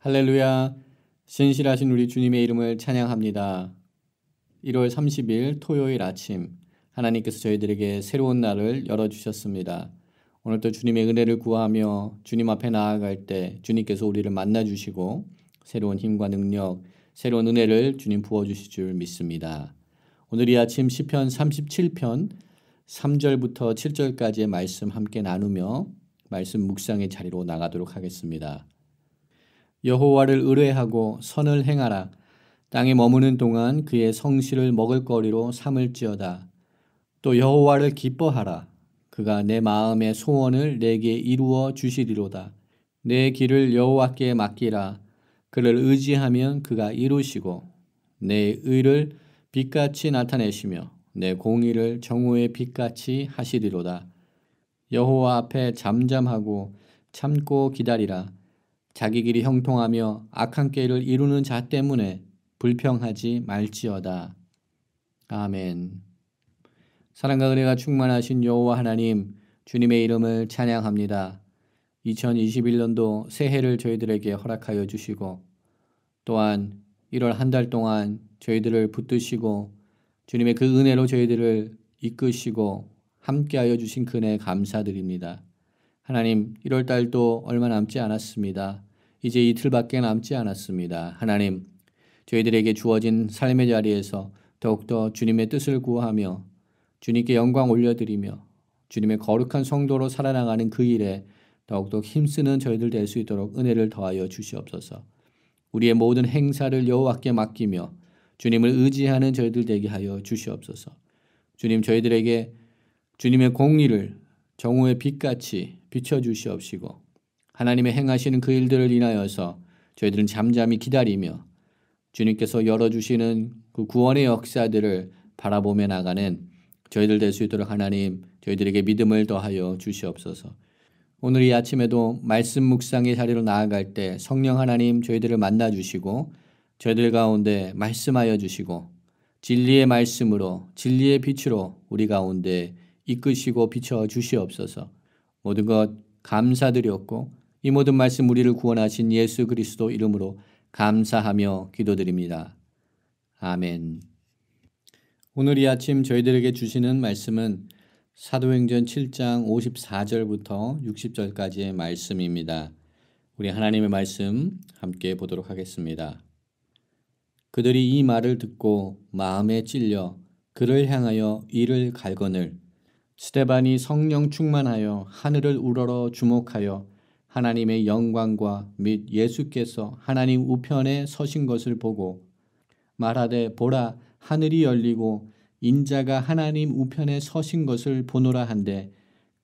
할렐루야. 신실하신 우리 주님의 이름을 찬양합니다. 1월 30일 토요일 아침 하나님께서 저희들에게 새로운 날을 열어주셨습니다. 오늘도 주님의 은혜를 구하며 주님 앞에 나아갈 때 주님께서 우리를 만나주시고 새로운 힘과 능력, 새로운 은혜를 주님 부어주실 줄 믿습니다. 오늘 이 아침 시편 37편 3절부터 7절까지의 말씀 함께 나누며 말씀 묵상의 자리로 나가도록 하겠습니다. 여호와를 의뢰하고 선을 행하라. 땅에 머무는 동안 그의 성실을 먹을거리로 삼을지어다. 또 여호와를 기뻐하라. 그가 내 마음의 소원을 내게 이루어 주시리로다. 내 길을 여호와께 맡기라. 그를 의지하면 그가 이루시고 내 의를 빛같이 나타내시며 내 공의를 정오의 빛같이 하시리로다. 여호와 앞에 잠잠하고 참고 기다리라. 자기 길이 형통하며 악한 꾀를 이루는 자 때문에 불평하지 말지어다. 아멘. 사랑과 은혜가 충만하신 여호와 하나님, 주님의 이름을 찬양합니다. 2021년도 새해를 저희들에게 허락하여 주시고 또한 1월 한 달 동안 저희들을 붙드시고 주님의 그 은혜로 저희들을 이끄시고 함께하여 주신 그 은혜 감사드립니다. 하나님, 1월 달도 얼마 남지 않았습니다. 이제 이틀밖에 남지 않았습니다. 하나님, 저희들에게 주어진 삶의 자리에서 더욱더 주님의 뜻을 구하며 주님께 영광 올려드리며 주님의 거룩한 성도로 살아나가는 그 일에 더욱더 힘쓰는 저희들 될 수 있도록 은혜를 더하여 주시옵소서. 우리의 모든 행사를 여호와께 맡기며 주님을 의지하는 저희들 되게 하여 주시옵소서. 주님, 저희들에게 주님의 공의를 정오의 빛같이 비춰주시옵시고 하나님의 행하시는 그 일들을 인하여서 저희들은 잠잠히 기다리며 주님께서 열어주시는 그 구원의 역사들을 바라보며 나가는 저희들 될 수 있도록 하나님, 저희들에게 믿음을 더하여 주시옵소서. 오늘 이 아침에도 말씀 묵상의 자리로 나아갈 때 성령 하나님 저희들을 만나주시고 저희들 가운데 말씀하여 주시고 진리의 말씀으로 진리의 빛으로 우리 가운데 이끄시고 비춰 주시옵소서. 모든 것 감사드렸고 이 모든 말씀 우리를 구원하신 예수 그리스도 이름으로 감사하며 기도드립니다. 아멘. 오늘 이 아침 저희들에게 주시는 말씀은 사도행전 7장 54절부터 60절까지의 말씀입니다. 우리 하나님의 말씀 함께 보도록 하겠습니다. 그들이 이 말을 듣고 마음에 찔려 그를 향하여 이를 갈거늘 스데반이 성령 충만하여 하늘을 우러러 주목하여 하나님의 영광과 및 예수께서 하나님 우편에 서신 것을 보고 말하되 보라 하늘이 열리고 인자가 하나님 우편에 서신 것을 보노라 한데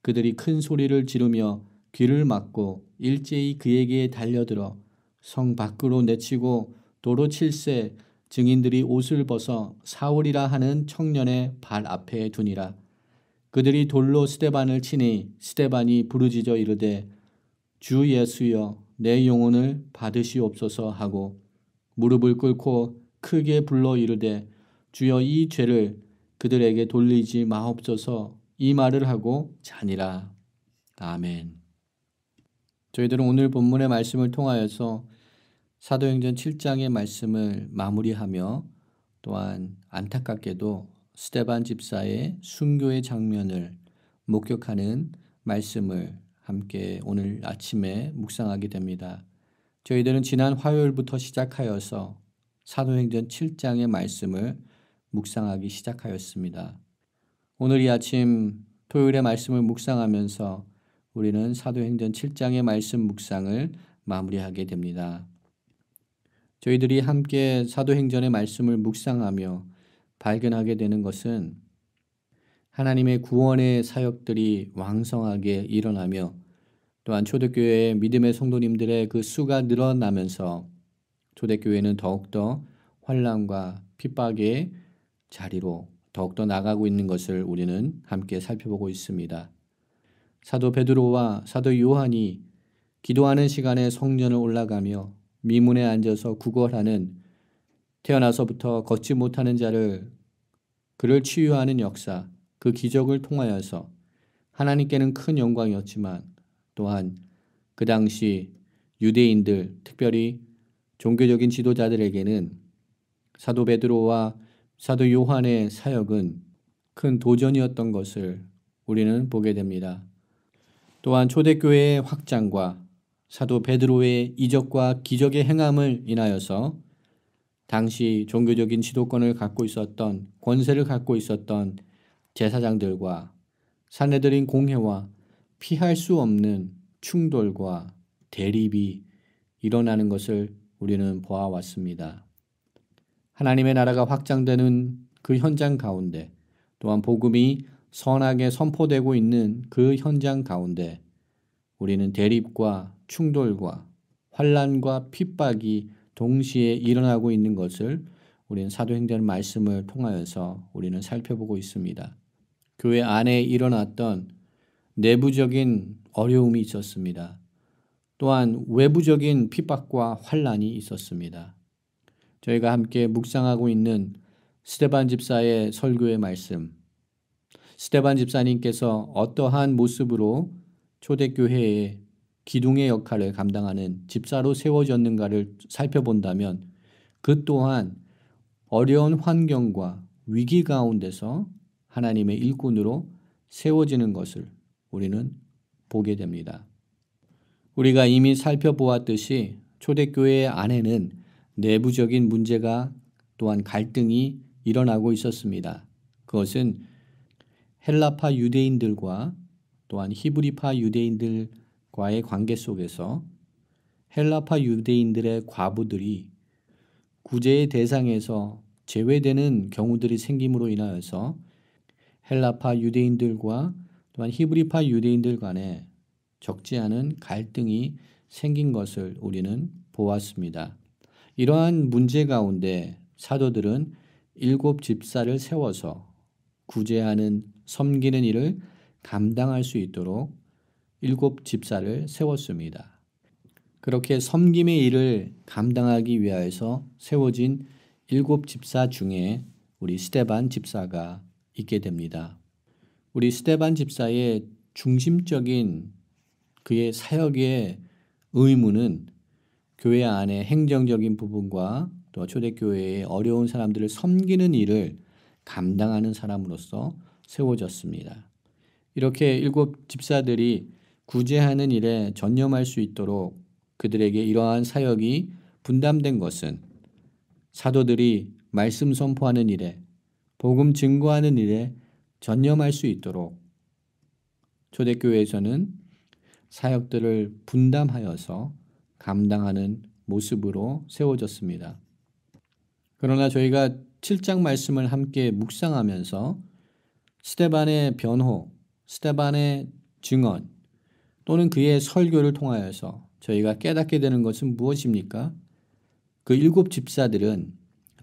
그들이 큰 소리를 지르며 귀를 막고 일제히 그에게 달려들어 성 밖으로 내치고 도로 칠세 증인들이 옷을 벗어 사울이라 하는 청년의 발 앞에 두니라. 그들이 돌로 스데반을 치니 스데반이 부르짖어 이르되 주 예수여 내 영혼을 받으시옵소서 하고 무릎을 꿇고 크게 불러 이르되 주여 이 죄를 그들에게 돌리지 마옵소서 이 말을 하고 자니라. 아멘. 저희들은 오늘 본문의 말씀을 통하여서 사도행전 7장의 말씀을 마무리하며 또한 안타깝게도 스데반 집사의 순교의 장면을 목격하는 말씀을 함께 오늘 아침에 묵상하게 됩니다. 저희들은 지난 화요일부터 시작하여서 사도행전 7장의 말씀을 묵상하기 시작하였습니다. 오늘 이 아침 토요일의 말씀을 묵상하면서 우리는 사도행전 7장의 말씀 묵상을 마무리하게 됩니다. 저희들이 함께 사도행전의 말씀을 묵상하며 발견하게 되는 것은 하나님의 구원의 사역들이 왕성하게 일어나며 또한 초대교회의 믿음의 성도님들의 그 수가 늘어나면서 초대교회는 더욱더 환난과 핍박의 자리로 더욱더 나가고 있는 것을 우리는 함께 살펴보고 있습니다. 사도 베드로와 사도 요한이 기도하는 시간에 성전을 올라가며 미문에 앉아서 구걸하는 태어나서부터 걷지 못하는 자를 그를 치유하는 역사, 그 기적을 통하여서 하나님께는 큰 영광이었지만 또한 그 당시 유대인들, 특별히 종교적인 지도자들에게는 사도 베드로와 사도 요한의 사역은 큰 도전이었던 것을 우리는 보게 됩니다. 또한 초대교회의 확장과 사도 베드로의 이적과 기적의 행함을 인하여서 당시 종교적인 지도권을 갖고 있었던 권세를 갖고 있었던 제사장들과 사내들인 공회와 피할 수 없는 충돌과 대립이 일어나는 것을 우리는 보아왔습니다. 하나님의 나라가 확장되는 그 현장 가운데 또한 복음이 선하게 선포되고 있는 그 현장 가운데 우리는 대립과 충돌과 환난과 핍박이 동시에 일어나고 있는 것을 우리는 사도행전 말씀을 통하여서 우리는 살펴보고 있습니다. 교회 안에 일어났던 내부적인 어려움이 있었습니다. 또한 외부적인 핍박과 환난이 있었습니다. 저희가 함께 묵상하고 있는 스데반 집사의 설교의 말씀, 스데반 집사님께서 어떠한 모습으로 초대교회의 기둥의 역할을 감당하는 집사로 세워졌는가를 살펴본다면 그 또한 어려운 환경과 위기 가운데서 하나님의 일꾼으로 세워지는 것을 우리는 보게 됩니다. 우리가 이미 살펴보았듯이 초대교회 안에는 내부적인 문제가 또한 갈등이 일어나고 있었습니다. 그것은 헬라파 유대인들과 또한 히브리파 유대인들과의 관계 속에서 헬라파 유대인들의 과부들이 구제의 대상에서 제외되는 경우들이 생김으로 인하여서 헬라파 유대인들과 또한 히브리파 유대인들 간에 적지 않은 갈등이 생긴 것을 우리는 보았습니다. 이러한 문제 가운데 사도들은 7 집사를 세워서 구제하는 섬기는 일을 감당할 수 있도록 7 집사를 세웠습니다. 그렇게 섬김의 일을 감당하기 위하여서 세워진 7 집사 중에 우리 스데반 집사가 있게 됩니다. 우리 스데반 집사의 중심적인 그의 사역의 의무는 교회 안의 행정적인 부분과 또 초대교회의 어려운 사람들을 섬기는 일을 감당하는 사람으로서 세워졌습니다. 이렇게 7 집사들이 구제하는 일에 전념할 수 있도록 그들에게 이러한 사역이 분담된 것은 사도들이 말씀 선포하는 일에 복음 증거하는 일에 전념할 수 있도록 초대교회에서는 사역들을 분담하여서 감당하는 모습으로 세워졌습니다. 그러나 저희가 7장 말씀을 함께 묵상하면서 스데반의 변호, 스데반의 증언 또는 그의 설교를 통하여서 저희가 깨닫게 되는 것은 무엇입니까? 그 7 집사들은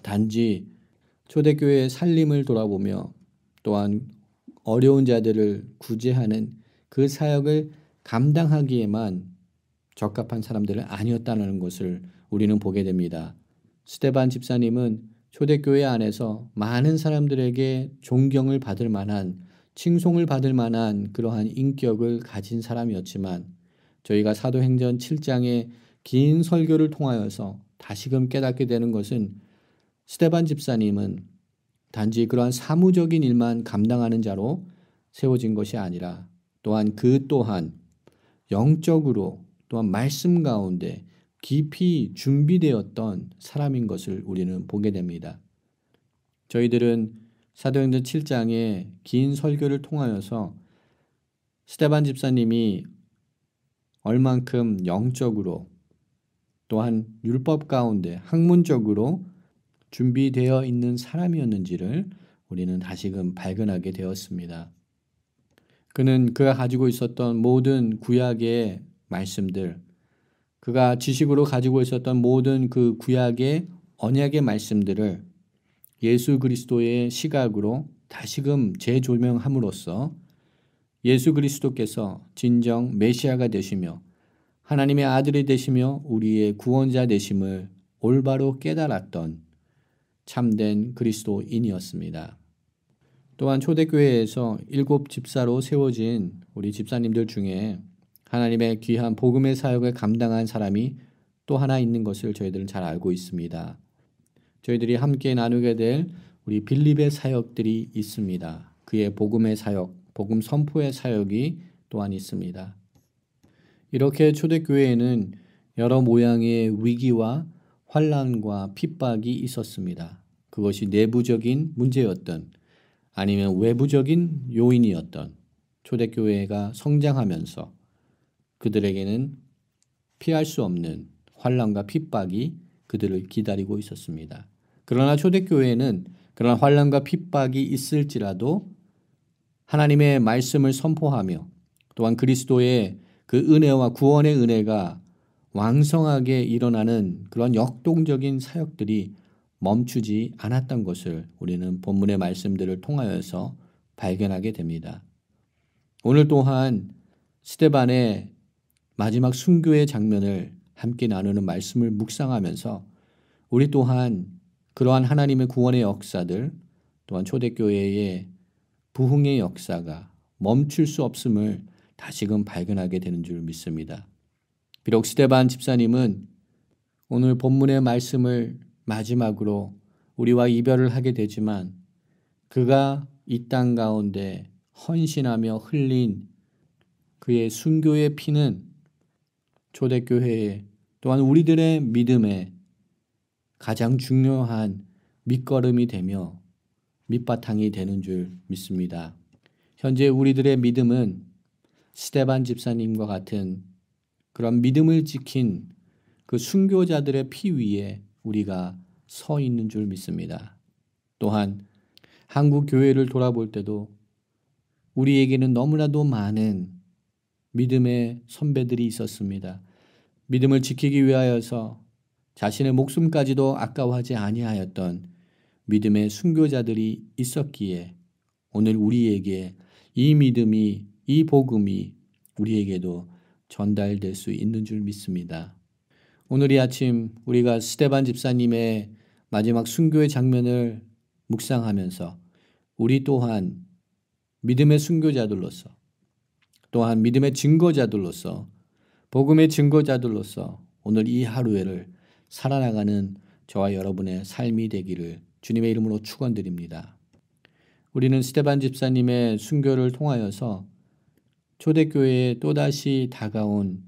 단지 초대교회의 살림을 돌아보며 또한 어려운 자들을 구제하는 그 사역을 감당하기에만 적합한 사람들은 아니었다는 것을 우리는 보게 됩니다. 스데반 집사님은 초대교회 안에서 많은 사람들에게 존경을 받을 만한 칭송을 받을 만한 그러한 인격을 가진 사람이었지만 저희가 사도행전 7장의 긴 설교를 통하여서 다시금 깨닫게 되는 것은 스데반 집사님은 단지 그러한 사무적인 일만 감당하는 자로 세워진 것이 아니라 또한 그 또한 영적으로 또한 말씀 가운데 깊이 준비되었던 사람인 것을 우리는 보게 됩니다. 저희들은 사도행전 7장의 긴 설교를 통하여서 스데반 집사님이 얼만큼 영적으로 또한 율법 가운데 학문적으로 준비되어 있는 사람이었는지를 우리는 다시금 발견하게 되었습니다. 그는 그가 가지고 있었던 모든 구약의 말씀들, 그가 지식으로 가지고 있었던 모든 그 구약의 언약의 말씀들을 예수 그리스도의 시각으로 다시금 재조명함으로써 예수 그리스도께서 진정 메시아가 되시며 하나님의 아들이 되시며 우리의 구원자 되심을 올바로 깨달았던 참된 그리스도인이었습니다. 또한 초대교회에서 7 집사로 세워진 우리 집사님들 중에 하나님의 귀한 복음의 사역을 감당한 사람이 또 하나 있는 것을 저희들은 잘 알고 있습니다. 저희들이 함께 나누게 될 우리 빌립의 사역들이 있습니다. 그의 복음의 사역, 복음 선포의 사역이 또한 있습니다. 이렇게 초대교회에는 여러 모양의 위기와 환난과 핍박이 있었습니다. 그것이 내부적인 문제였던 아니면 외부적인 요인이었던 초대교회가 성장하면서 그들에게는 피할 수 없는 환난과 핍박이 그들을 기다리고 있었습니다. 그러나 초대교회에는 그런 환난과 핍박이 있을지라도 하나님의 말씀을 선포하며 또한 그리스도의 그 은혜와 구원의 은혜가 왕성하게 일어나는 그런 역동적인 사역들이 멈추지 않았던 것을 우리는 본문의 말씀들을 통하여서 발견하게 됩니다. 오늘 또한 스데반의 마지막 순교의 장면을 함께 나누는 말씀을 묵상하면서 우리 또한 그러한 하나님의 구원의 역사들 또한 초대교회의 부흥의 역사가 멈출 수 없음을 다시금 발견하게 되는 줄 믿습니다. 비록 스데반 집사님은 오늘 본문의 말씀을 마지막으로 우리와 이별을 하게 되지만 그가 이 땅 가운데 헌신하며 흘린 그의 순교의 피는 초대교회에 또한 우리들의 믿음에 가장 중요한 밑거름이 되며 밑바탕이 되는 줄 믿습니다. 현재 우리들의 믿음은 스데반 집사님과 같은 그런 믿음을 지킨 그 순교자들의 피 위에 우리가 서 있는 줄 믿습니다. 또한 한국 교회를 돌아볼 때도 우리에게는 너무나도 많은 믿음의 선배들이 있었습니다. 믿음을 지키기 위하여서 자신의 목숨까지도 아까워하지 아니하였던 믿음의 순교자들이 있었기에 오늘 우리에게 이 믿음이, 이 복음이 우리에게도 전달될 수 있는 줄 믿습니다. 오늘 이 아침 우리가 스데반 집사님의 마지막 순교의 장면을 묵상하면서 우리 또한 믿음의 순교자들로서 또한 믿음의 증거자들로서 복음의 증거자들로서 오늘 이 하루를 살아나가는 저와 여러분의 삶이 되기를 주님의 이름으로 축원드립니다. 우리는 스데반 집사님의 순교를 통하여서 초대교회에 또다시 다가온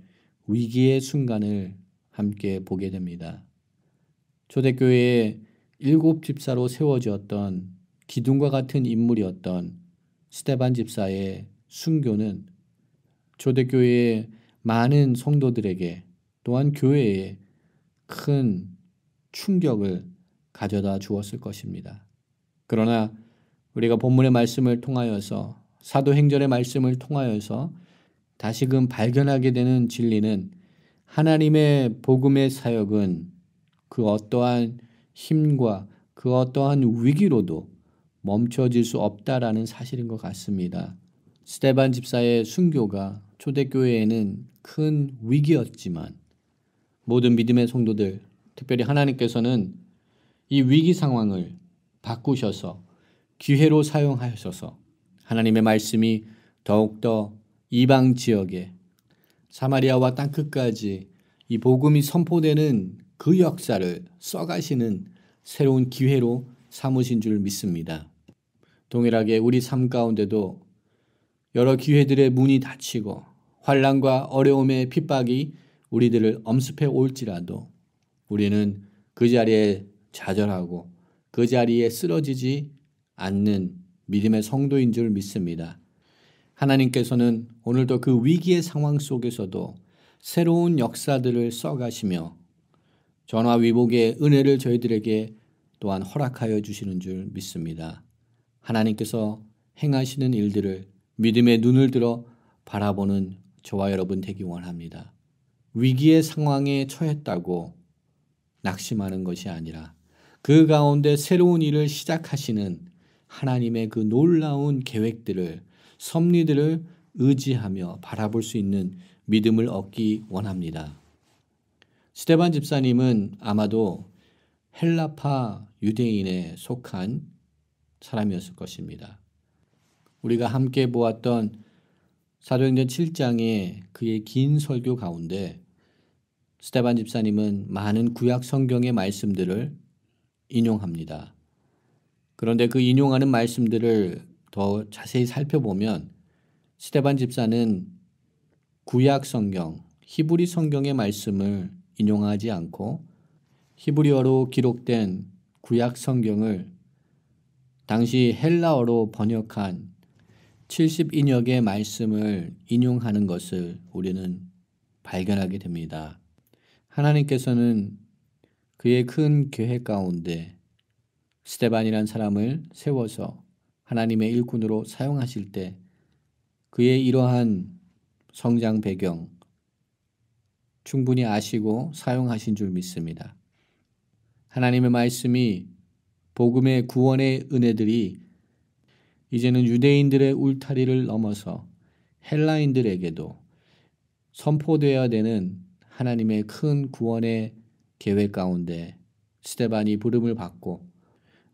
위기의 순간을 함께 보게 됩니다. 초대교회의 7 집사로 세워졌던 기둥과 같은 인물이었던 스데반 집사의 순교는 초대교회의 많은 성도들에게 또한 교회에 큰 충격을 가져다 주었을 것입니다. 그러나 우리가 본문의 말씀을 통하여서 사도행전의 말씀을 통하여서 다시금 발견하게 되는 진리는 하나님의 복음의 사역은 그 어떠한 힘과 그 어떠한 위기로도 멈춰질 수 없다라는 사실인 것 같습니다. 스데반 집사의 순교가 초대교회에는 큰 위기였지만 모든 믿음의 성도들, 특별히 하나님께서는 이 위기 상황을 바꾸셔서 기회로 사용하셔서 하나님의 말씀이 더욱더 이방 지역에 사마리아와 땅끝까지 이 복음이 선포되는 그 역사를 써가시는 새로운 기회로 삼으신 줄 믿습니다. 동일하게 우리 삶 가운데도 여러 기회들의 문이 닫히고 환난과 어려움의 핍박이 우리들을 엄습해 올지라도 우리는 그 자리에 좌절하고 그 자리에 쓰러지지 않는 믿음의 성도인 줄 믿습니다. 하나님께서는 오늘도 그 위기의 상황 속에서도 새로운 역사들을 써가시며 전화위복의 은혜를 저희들에게 또한 허락하여 주시는 줄 믿습니다. 하나님께서 행하시는 일들을 믿음의 눈을 들어 바라보는 저와 여러분 되기 원합니다. 위기의 상황에 처했다고 낙심하는 것이 아니라 그 가운데 새로운 일을 시작하시는 하나님의 그 놀라운 계획들을 섭리들을 의지하며 바라볼 수 있는 믿음을 얻기 원합니다. 스데반 집사님은 아마도 헬라파 유대인에 속한 사람이었을 것입니다. 우리가 함께 보았던 사도행전 7장의 그의 긴 설교 가운데 스데반 집사님은 많은 구약 성경의 말씀들을 인용합니다. 그런데 그 인용하는 말씀들을 더 자세히 살펴보면 스데반 집사는 구약 성경, 히브리 성경의 말씀을 인용하지 않고 히브리어로 기록된 구약 성경을 당시 헬라어로 번역한 70인역의 말씀을 인용하는 것을 우리는 발견하게 됩니다. 하나님께서는 그의 큰 계획 가운데 스데반이라는 사람을 세워서 하나님의 일꾼으로 사용하실 때 그의 이러한 성장 배경 충분히 아시고 사용하신 줄 믿습니다. 하나님의 말씀이 복음의 구원의 은혜들이 이제는 유대인들의 울타리를 넘어서 헬라인들에게도 선포되어야 되는 하나님의 큰 구원의 계획 가운데 스데반이 부름을 받고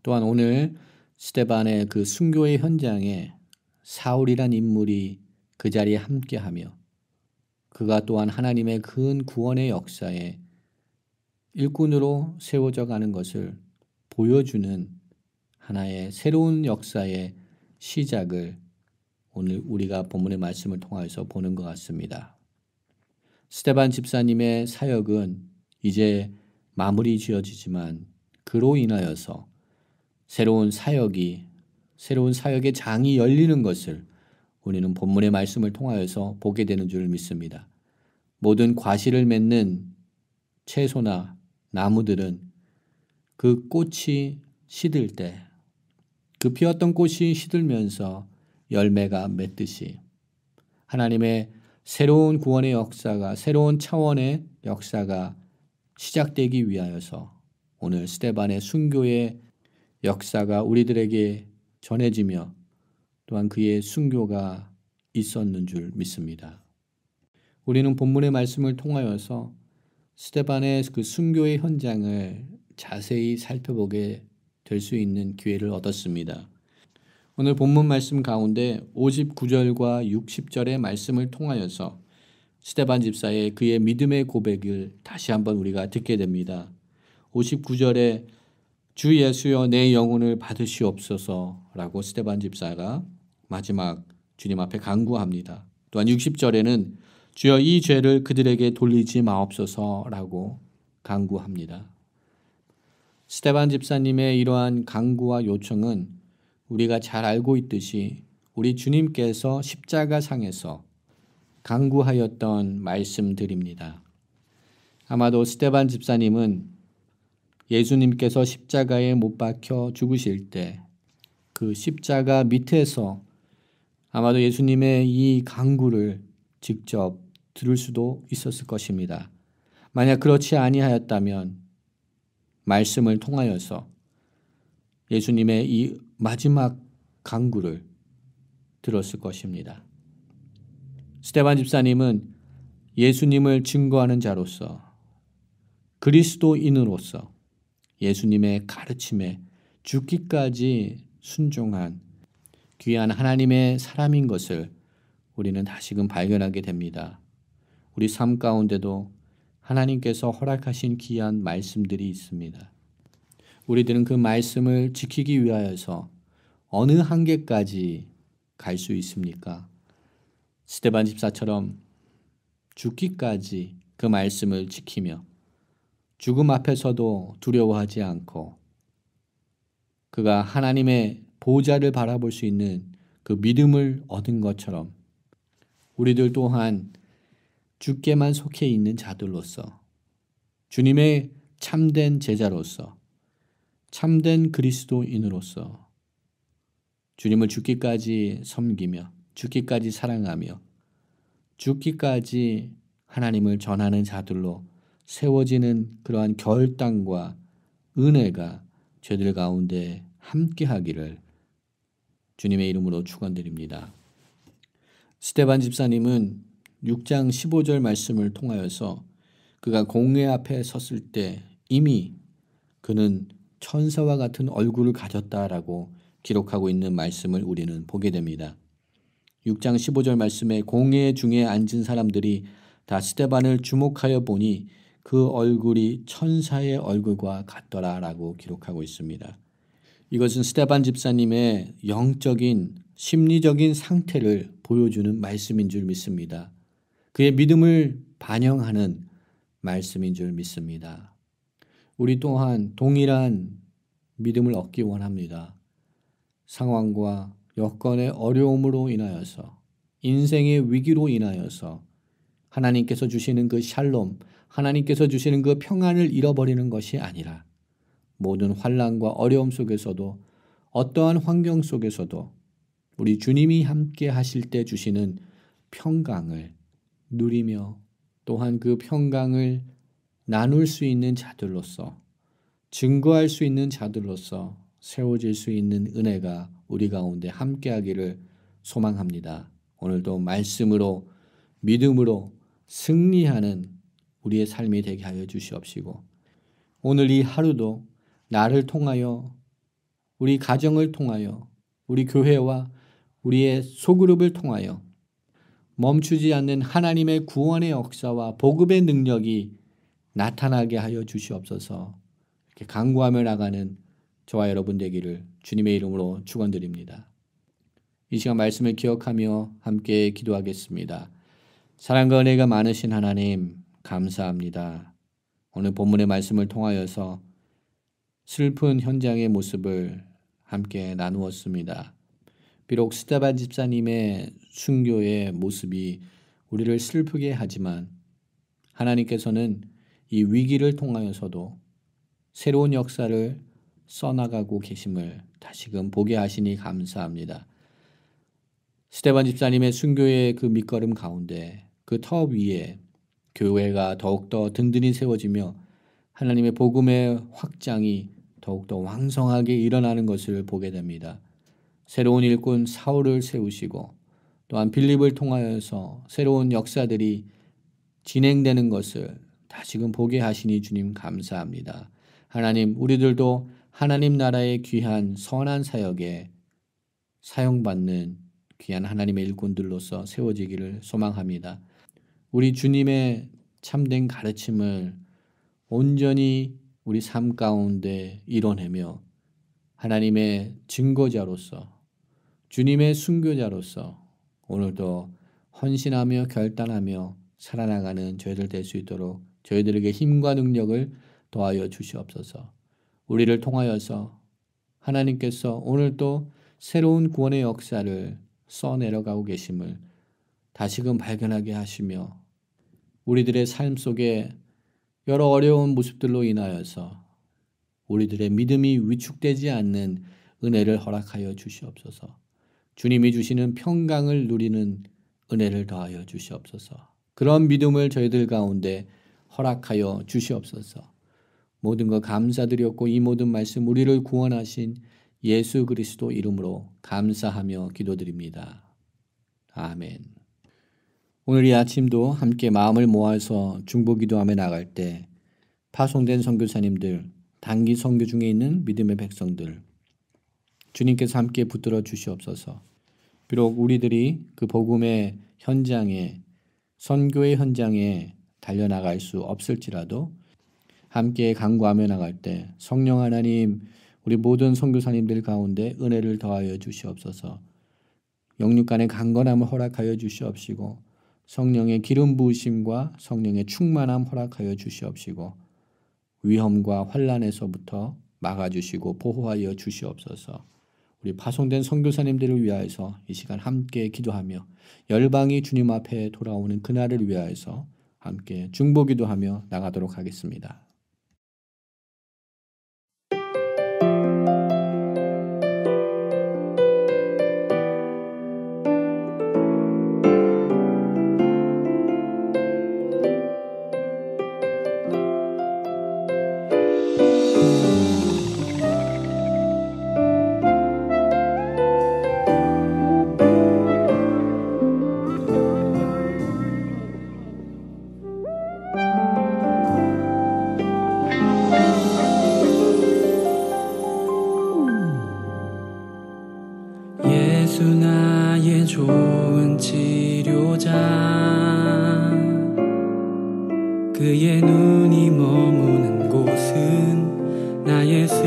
또한 오늘 스데반의 그 순교의 현장에 사울이란 인물이 그 자리에 함께하며 그가 또한 하나님의 큰 구원의 역사에 일꾼으로 세워져 가는 것을 보여주는 하나의 새로운 역사의 시작을 오늘 우리가 본문의 말씀을 통해서 보는 것 같습니다. 스데반 집사님의 사역은 이제 마무리 지어지지만 그로 인하여서 새로운 사역의 장이 열리는 것을 우리는 본문의 말씀을 통하여서 보게 되는 줄 믿습니다. 모든 과실을 맺는 채소나 나무들은 그 꽃이 시들 때, 그 피었던 꽃이 시들면서 열매가 맺듯이 하나님의 새로운 구원의 역사가, 새로운 차원의 역사가 시작되기 위하여서 오늘 스데반의 순교의 역사가 우리들에게 전해지며 또한 그의 순교가 있었는 줄 믿습니다. 우리는 본문의 말씀을 통하여서 스데반의 그 순교의 현장을 자세히 살펴보게 될 수 있는 기회를 얻었습니다. 오늘 본문 말씀 가운데 59절과 60절의 말씀을 통하여서 스데반 집사의 그의 믿음의 고백을 다시 한번 우리가 듣게 됩니다. 59절에 주 예수여 내 영혼을 받으시옵소서라고 스데반 집사가 마지막 주님 앞에 간구합니다. 또한 60절에는 주여 이 죄를 그들에게 돌리지 마옵소서라고 간구합니다. 스데반 집사님의 이러한 간구와 요청은 우리가 잘 알고 있듯이 우리 주님께서 십자가상에서 간구하였던 말씀들입니다. 아마도 스데반 집사님은 예수님께서 십자가에 못 박혀 죽으실 때 그 십자가 밑에서 아마도 예수님의 이 간구를 직접 들을 수도 있었을 것입니다. 만약 그렇지 아니하였다면 말씀을 통하여서 예수님의 이 마지막 간구를 들었을 것입니다. 스데반 집사님은 예수님을 증거하는 자로서 그리스도인으로서 예수님의 가르침에 죽기까지 순종한 귀한 하나님의 사람인 것을 우리는 다시금 발견하게 됩니다. 우리 삶 가운데도 하나님께서 허락하신 귀한 말씀들이 있습니다. 우리들은 그 말씀을 지키기 위하여서 어느 한계까지 갈 수 있습니까? 스데반 집사처럼 죽기까지 그 말씀을 지키며 죽음 앞에서도 두려워하지 않고 그가 하나님의 보좌를 바라볼 수 있는 그 믿음을 얻은 것처럼 우리들 또한 주께만 속해 있는 자들로서 주님의 참된 제자로서 참된 그리스도인으로서 주님을 죽기까지 섬기며 죽기까지 사랑하며 죽기까지 하나님을 전하는 자들로 세워지는 그러한 결단과 은혜가 저희들 가운데 함께하기를 주님의 이름으로 축원드립니다. 스데반 집사님은 6장 15절 말씀을 통하여서 그가 공회 앞에 섰을 때 이미 그는 천사와 같은 얼굴을 가졌다라고 기록하고 있는 말씀을 우리는 보게 됩니다. 6장 15절 말씀에 공회 중에 앉은 사람들이 다 스데반을 주목하여 보니 그 얼굴이 천사의 얼굴과 같더라라고 기록하고 있습니다. 이것은 스데반 집사님의 영적인 심리적인 상태를 보여주는 말씀인 줄 믿습니다. 그의 믿음을 반영하는 말씀인 줄 믿습니다. 우리 또한 동일한 믿음을 얻기 원합니다. 상황과 여건의 어려움으로 인하여서 인생의 위기로 인하여서 하나님께서 주시는 그 샬롬, 하나님께서 주시는 그 평안을 잃어버리는 것이 아니라 모든 환난과 어려움 속에서도 어떠한 환경 속에서도 우리 주님이 함께 하실 때 주시는 평강을 누리며 또한 그 평강을 나눌 수 있는 자들로서 증거할 수 있는 자들로서 세워질 수 있는 은혜가 우리 가운데 함께하기를 소망합니다. 오늘도 말씀으로 믿음으로 승리하는 우리의 삶이 되게 하여 주시옵시고 오늘 이 하루도 나를 통하여 우리 가정을 통하여 우리 교회와 우리의 소그룹을 통하여 멈추지 않는 하나님의 구원의 역사와 복음의 능력이 나타나게 하여 주시옵소서. 이렇게 간구하며 나가는 저와 여러분 되기를 주님의 이름으로 축원드립니다. 이 시간 말씀을 기억하며 함께 기도하겠습니다. 사랑과 은혜가 많으신 하나님 감사합니다. 오늘 본문의 말씀을 통하여서 슬픈 현장의 모습을 함께 나누었습니다. 비록 스데반 집사님의 순교의 모습이 우리를 슬프게 하지만 하나님께서는 이 위기를 통하여서도 새로운 역사를 써나가고 계심을 다시금 보게 하시니 감사합니다. 스데반 집사님의 순교의 그 밑거름 가운데 그 터 위에 교회가 더욱더 든든히 세워지며 하나님의 복음의 확장이 더욱더 왕성하게 일어나는 것을 보게 됩니다. 새로운 일꾼 사울을 세우시고 또한 빌립을 통하여서 새로운 역사들이 진행되는 것을 다시금 보게 하시니 주님 감사합니다. 하나님 우리들도 하나님 나라의 귀한 선한 사역에 사용받는 귀한 하나님의 일꾼들로서 세워지기를 소망합니다. 우리 주님의 참된 가르침을 온전히 우리 삶 가운데 이뤄내며 하나님의 증거자로서 주님의 순교자로서 오늘도 헌신하며 결단하며 살아나가는 저희들 될 수 있도록 저희들에게 힘과 능력을 더하여 주시옵소서. 우리를 통하여서 하나님께서 오늘도 새로운 구원의 역사를 써내려가고 계심을 다시금 발견하게 하시며 우리들의 삶 속에 여러 어려운 모습들로 인하여서 우리들의 믿음이 위축되지 않는 은혜를 허락하여 주시옵소서. 주님이 주시는 평강을 누리는 은혜를 더하여 주시옵소서. 그런 믿음을 저희들 가운데 허락하여 주시옵소서. 모든 것 감사드렸고 이 모든 말씀 우리를 구원하신 예수 그리스도 이름으로 감사하며 기도드립니다. 아멘. 오늘 이 아침도 함께 마음을 모아서 중보기도하며 나갈 때 파송된 선교사님들, 단기 선교 중에 있는 믿음의 백성들 주님께서 함께 붙들어 주시옵소서. 비록 우리들이 그 복음의 현장에 선교의 현장에 달려나갈 수 없을지라도 함께 간구하며 나갈 때 성령 하나님 우리 모든 선교사님들 가운데 은혜를 더하여 주시옵소서. 영육 간의 강건함을 허락하여 주시옵시고 성령의 기름 부으심과 성령의 충만함 허락하여 주시옵시고 위험과 환난에서부터 막아주시고 보호하여 주시옵소서. 우리 파송된 선교사님들을 위하여서 이 시간 함께 기도하며 열방이 주님 앞에 돌아오는 그날을 위하여서 함께 중보기도하며 나가도록 하겠습니다.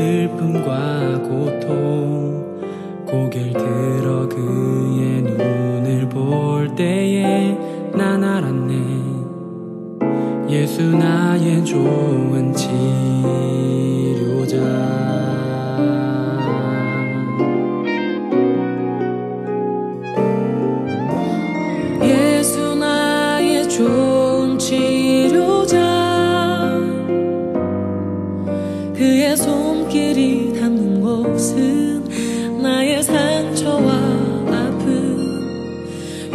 슬픔과 고통 고개를 들어 그의 눈을 볼 때에 난 알았네. 예수 나의 좋은 치료자. 예수 나의 좋은 치료자. 그의 손길이 닿는 곳은 나의 상처와 아픔,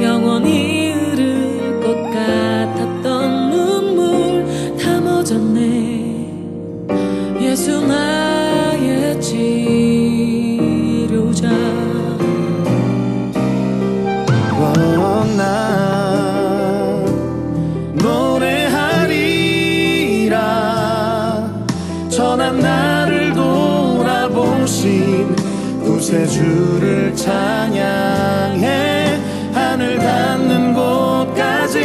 영원히 흐를 것 같았던 눈물 다 멎었네. 예수 나의 치료자. 나 노래하리라. 전한 나를 돌아보신 구세주를 찬양해. 하늘 닿는 곳까지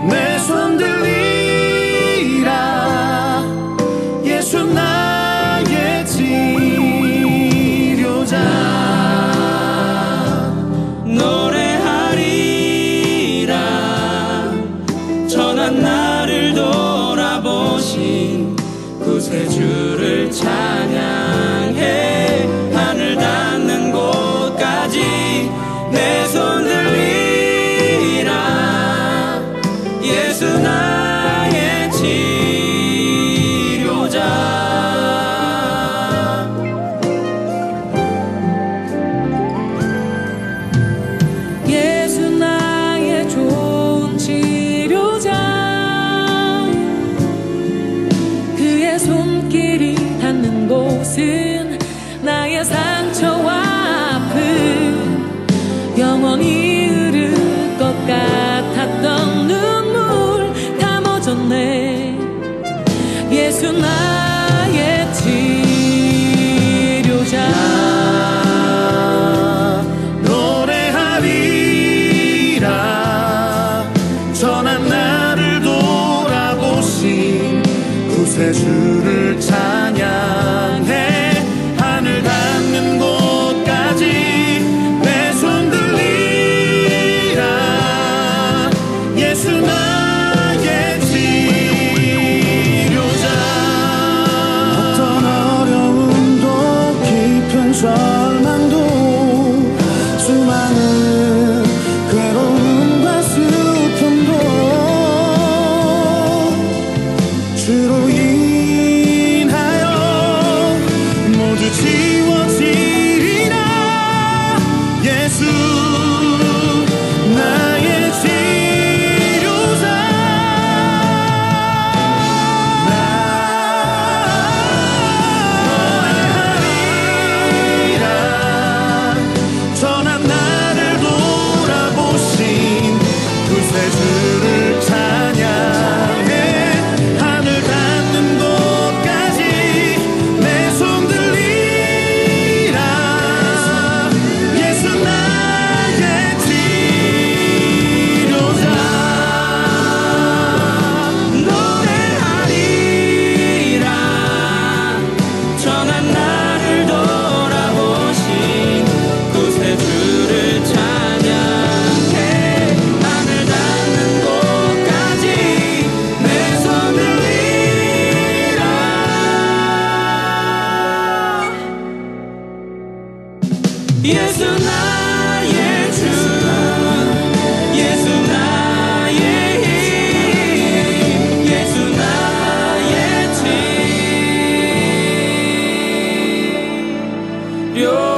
내 손 들리라. 예수 나의 치료자. 노래하리라. 전한 나를 돌아보신 구세주를 찬양해. 하늘 닿는 곳까지 내 손 들리라. 예수 나의 치료자. 예수 나의 좋은 치료자. 그의 손길이 닿는 곳은 나의 상처와 아픔, 영원히 흐를 것 같았던 눈물 다 멎었네. 예수 나의 치료자. 노래하리라. 전한 나를 돌아보신 구세주를 찬양해. 하늘 닿는 곳까지 내 손 들리라. 예수 나의 치료자. 어떤 어려움도 깊은 절망도 수많은 괴로움과 슬픔도 주로 인하여 모두 지워지리라. 예수 나의 치료자. 노래하리라. 전한 나를 돌아보신 구세주를 찬양해. 하늘 닿는 곳까지 내 손 들리라. 예수 나의 치료자. 노래하리라. 전한 나를 돌아보신 구세주를 찬양해. 하늘 닿는 곳까지 내 손 들리라. 예수 나의 주. 예수 나의 힘. 예수 나의 치료자.